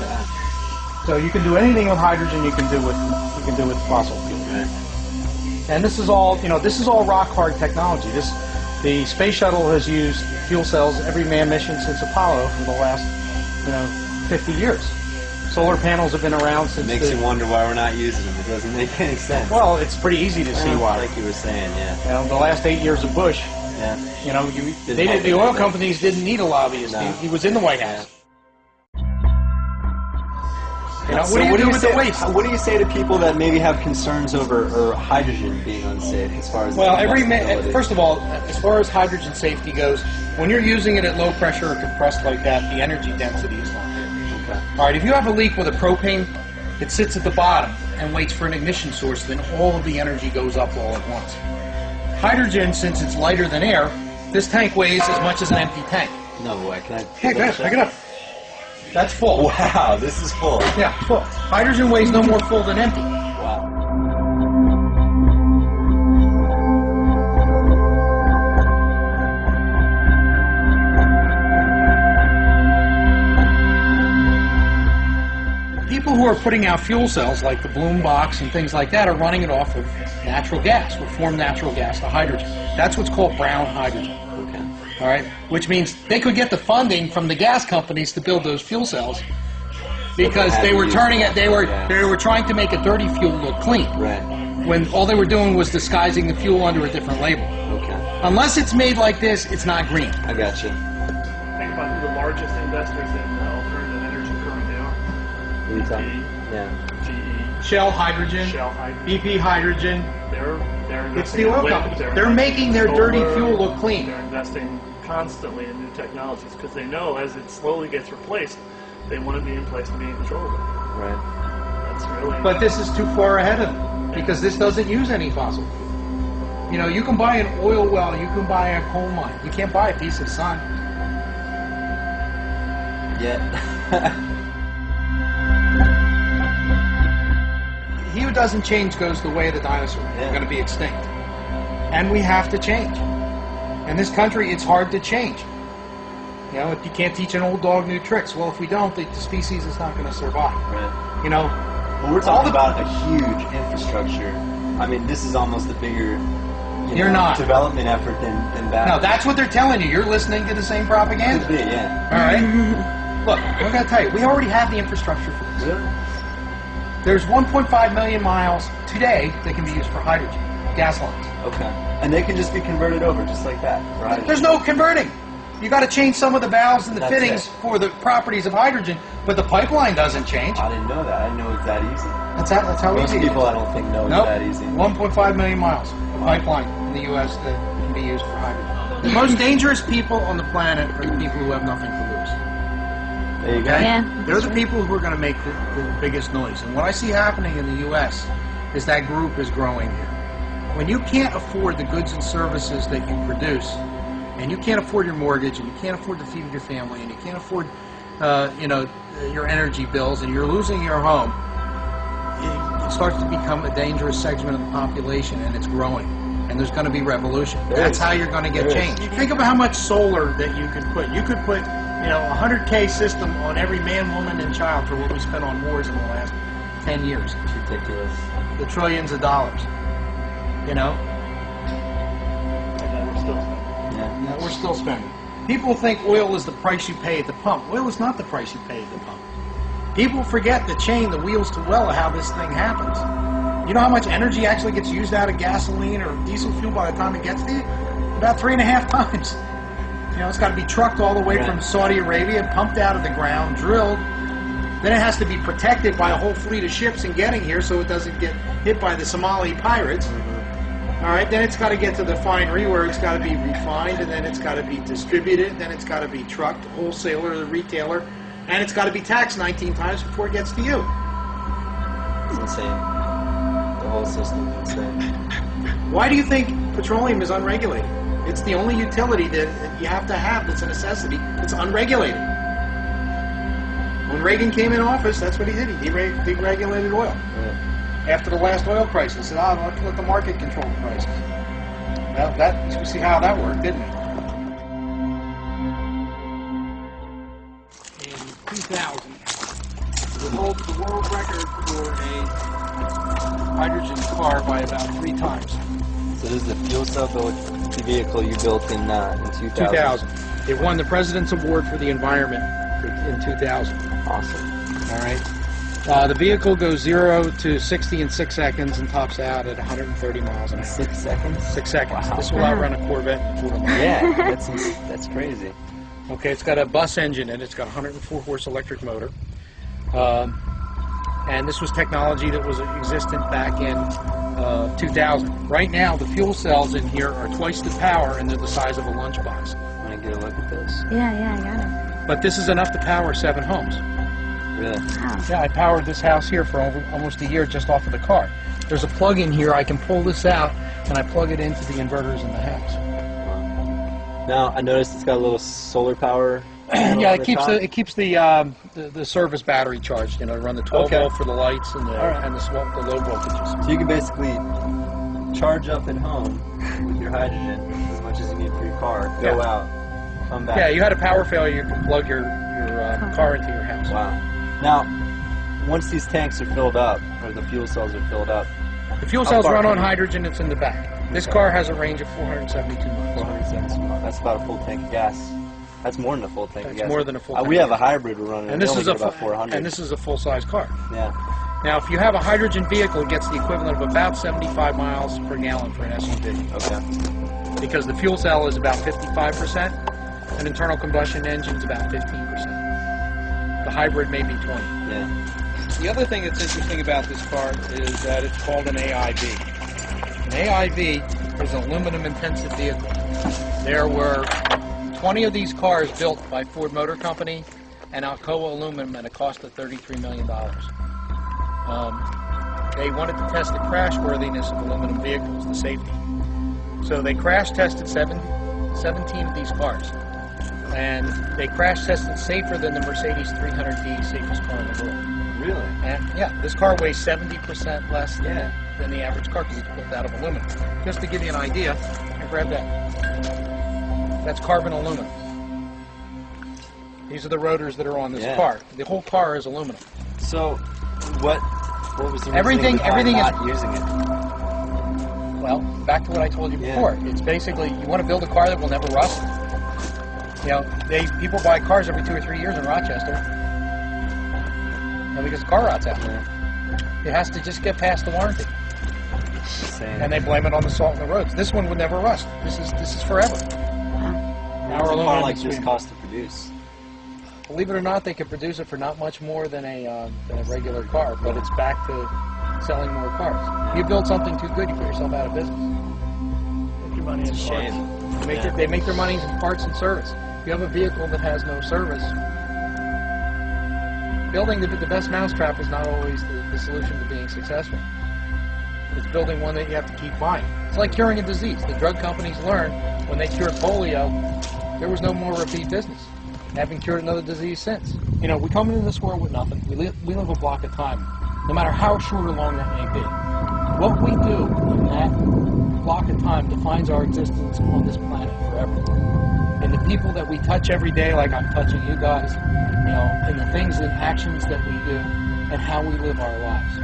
Okay. So you can do anything with hydrogen. You can do with fossil fuel. Right. And this is all, this is all rock hard technology. The space shuttle has used fuel cells every manned mission since Apollo for the last, 50 years. Solar panels have been around since. Makes you wonder why we're not using them. It doesn't make any sense. Well, it's pretty easy to see why. Like you were saying, yeah. The last 8 years of Bush, Yeah. the oil companies didn't need a lobbyist. No. He was in the White House. So what do you do with the waste? What do you say to people that maybe have concerns over hydrogen being unsafe as far as? Well, first of all, as far as hydrogen safety goes, when you're using it at low pressure or compressed like that, the energy density is not there. Okay. All right, if you have a leak with a propane, it sits at the bottom and waits for an ignition source, then all of the energy goes up all at once. Hydrogen, since it's lighter than air, this tank weighs as much as an empty tank. No way. Can I? Hey, go ahead, pick it up. That's full. Wow, this is full. Yeah, full. Hydrogen weighs no more full than empty. Wow. People who are putting out fuel cells, like the Bloom box and things like that, are running it off of natural gas, reformed natural gas to hydrogen. That's what's called brown hydrogen. Okay. All right, which means they could get the funding from the gas companies to build those fuel cells because they were trying to make a dirty fuel look clean. Right. When all they were doing was disguising the fuel under a different label. Okay. Unless it's made like this, it's not green. I got you. Think about who the largest investors in alternative energy currently are. What are you talking? GE, Yeah. GE, Shell Hydrogen, Shell Hydrogen. BP Hydrogen. They're It's investing the oil in wind, companies. They're making their dirty solar, fuel look clean. They're investing constantly in new technologies because they know as it slowly gets replaced, they want to be in place to be in control of it. Right. That's really. But this is too far ahead of them because this doesn't use any fossil fuel. You can buy an oil well, you can buy a coal mine. You can't buy a piece of sun. Yeah. He who doesn't change goes the way of the dinosaur. Yeah. We're going to be extinct. And we have to change. In this country, it's hard to change. You can't teach an old dog new tricks. Well, if we don't, the species is not going to survive. Right. Well, we're talking about a huge infrastructure. I mean, this is almost a bigger development effort than that. No, that's what they're telling you. You're listening to the same propaganda. Could be, yeah. All right? Look, I'm going to tell you, we already have the infrastructure for this. Really? There's 1.5 million miles today that can be used for hydrogen, gas lines. Okay. And they can just be converted over just like that, right? There's no converting. You got to change some of the valves and the That's fittings for the properties of hydrogen, but the pipeline doesn't change. I didn't know that. I didn't know it's that easy. That's how Most easy it is. people, I don't think, know it's that easy. 1.5 million miles of pipeline in the U.S. that can be used for hydrogen. The most dangerous people on the planet are the people who have nothing to lose. There you go. Yeah. They're the people who are going to make the biggest noise. And what I see happening in the U.S. is that group is growing here. When you can't afford the goods and services that you produce, and you can't afford your mortgage, and you can't afford to feed your family, and you can't afford, your energy bills, and you're losing your home, it starts to become a dangerous segment of the population, and it's growing. And there's going to be revolution. That's how you're going to get change. Think about how much solar that you could put. You could put, a 100K system on every man, woman, and child for what we spent on wars in the last 10 years. It's ridiculous. The trillions of dollars. And then we're still spending. Yeah, we're still spending. People think oil is the price you pay at the pump. Oil is not the price you pay at the pump. People forget the chain, the wheels to well of how this thing happens. You know how much energy actually gets used out of gasoline or diesel fuel by the time it gets to you? About 3.5 times. It's got to be trucked all the way from Saudi Arabia, pumped out of the ground, drilled. Then it has to be protected by a whole fleet of ships in getting here so it doesn't get hit by the Somali pirates. All right, then it's got to get to the refinery where it's got to be refined, and then it's got to be distributed, then it's got to be trucked, wholesaler, the retailer, and it's got to be taxed 19 times before it gets to you. It's insane. The whole system is insane. Why do you think petroleum is unregulated? It's the only utility that you have to have that's a necessity. It's unregulated. When Reagan came in office, that's what he did. He deregulated oil. Yeah. After the last oil crisis, he said, let the market control the prices. Well, you see how that worked, didn't it? In 2000, It holds the world record for a hydrogen car by about 3 times. So this is a fuel cell vehicle you built in 2000. 2000. It won the President's Award for the Environment in 2000. Awesome. All right. The vehicle goes 0 to 60 in 6 seconds and tops out at 130 miles an hour. 6 seconds? 6 seconds. Wow. This will outrun a Corvette in 4 miles. Yeah, that's crazy. Okay, it's got a bus engine in it. It's got a 104-horse electric motor. And this was technology that was existent back in 2000. Right now, the fuel cells in here are twice the power, and they're the size of a lunchbox. Want to get a look at this? Yeah, I got it. But this is enough to power 7 homes. Really? Wow. Yeah, I powered this house here for almost a year just off of the car. There's a plug in here. I can pull this out, and I plug it into the inverters in the house. Wow. Now, I noticed it's got a little solar power. Yeah, it keeps the service battery charged. You know, to run the 12 volt for the lights and the low voltages. So you can basically charge up at home with your hydrogen as much as you need for your car. Go out, come back. Yeah, you had a power failure, you can plug your car into your house. Wow. Now, once these tanks are filled up, or the fuel cells are filled up, the fuel cells run on hydrogen. It's in the back. This car has a range of 472 miles. 472 miles. That's about a full tank of gas. That's more than a full tank of gas. That's more than a full tank. We have a hybrid we're running, and this is about 400. And this is a full-size car. Yeah. Now, if you have a hydrogen vehicle, it gets the equivalent of about 75 miles per gallon for an SUV. Okay. Because the fuel cell is about 55%, an internal combustion engine is about 15%. The hybrid may be 20. Yeah. The other thing that's interesting about this car is that it's called an AIV. An AIV is an aluminum-intensive vehicle. There were 20 of these cars built by Ford Motor Company and Alcoa Aluminum at a cost of $33 million. They wanted to test the crashworthiness of aluminum vehicles, the safety. So they crash tested 17 of these cars. And they crash tested safer than the Mercedes 300D, safest car in the world. Really? And yeah, this car weighs 70% less than the average car because it's built out of aluminum. Just to give you an idea, I grab that. That's carbon aluminum. These are the rotors that are on this car. The whole car is aluminum. So, what was the reason everything not using it? Well, back to what I told you before. It's basically you want to build a car that will never rust. You know, people buy cars every 2 or 3 years in Rochester. Because the car rots out. It has to just get past the warranty. And they blame it on the salt in the roads. This one would never rust. This is forever. How a car like this cost to produce? Believe it or not, they could produce it for not much more than a regular car, but it's back to selling more cars. If you build something too good, you put yourself out of business. Make your money in parts. They make their money in parts and service. If you have a vehicle that has no service, building the best mousetrap is not always the solution to being successful. It's building one that you have to keep buying. It's like curing a disease. The drug companies learned when they cured polio, there was no more repeat business. They haven't cured another disease since. You know, we come into this world with nothing. We live a block of time, no matter how short or long that may be. What we do in that block of time defines our existence on this planet forever. And the people that we touch every day, like I'm touching you guys, and the things and actions that we do, and how we live our lives.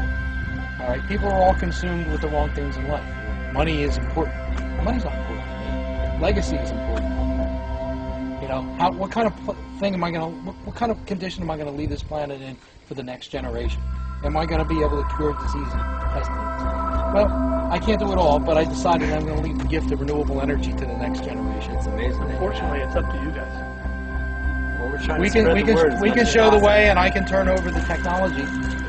All right, people are all consumed with the wrong things in life. Money is important. Money's not important to me. Legacy is important. What kind of thing am I going to? What kind of condition am I going to leave this planet in for the next generation? Am I going to be able to cure disease and pestilence? Well, I can't do it all, but I decided I'm going to leave the gift of renewable energy to the next generation. It's amazing. Unfortunately, it's up to you guys. Well, we're trying we can show the way, and I can turn over the technology,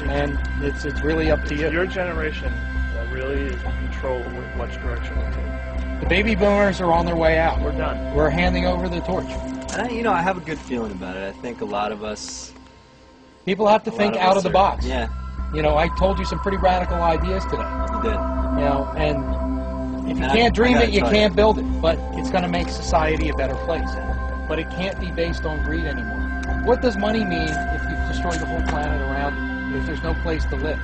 and it's really up to you. It's your generation that really is in control of which direction we take. The baby boomers are on their way out. We're done. We're handing over the torch. And I have a good feeling about it. I think a lot of us... People have to think out of the box. Yeah. I told you some pretty radical ideas today. You did. And if you can't dream it, you can't build it. But it's going to make society a better place. But it can't be based on greed anymore. What does money mean if you've destroyed the whole planet around you, if there's no place to live?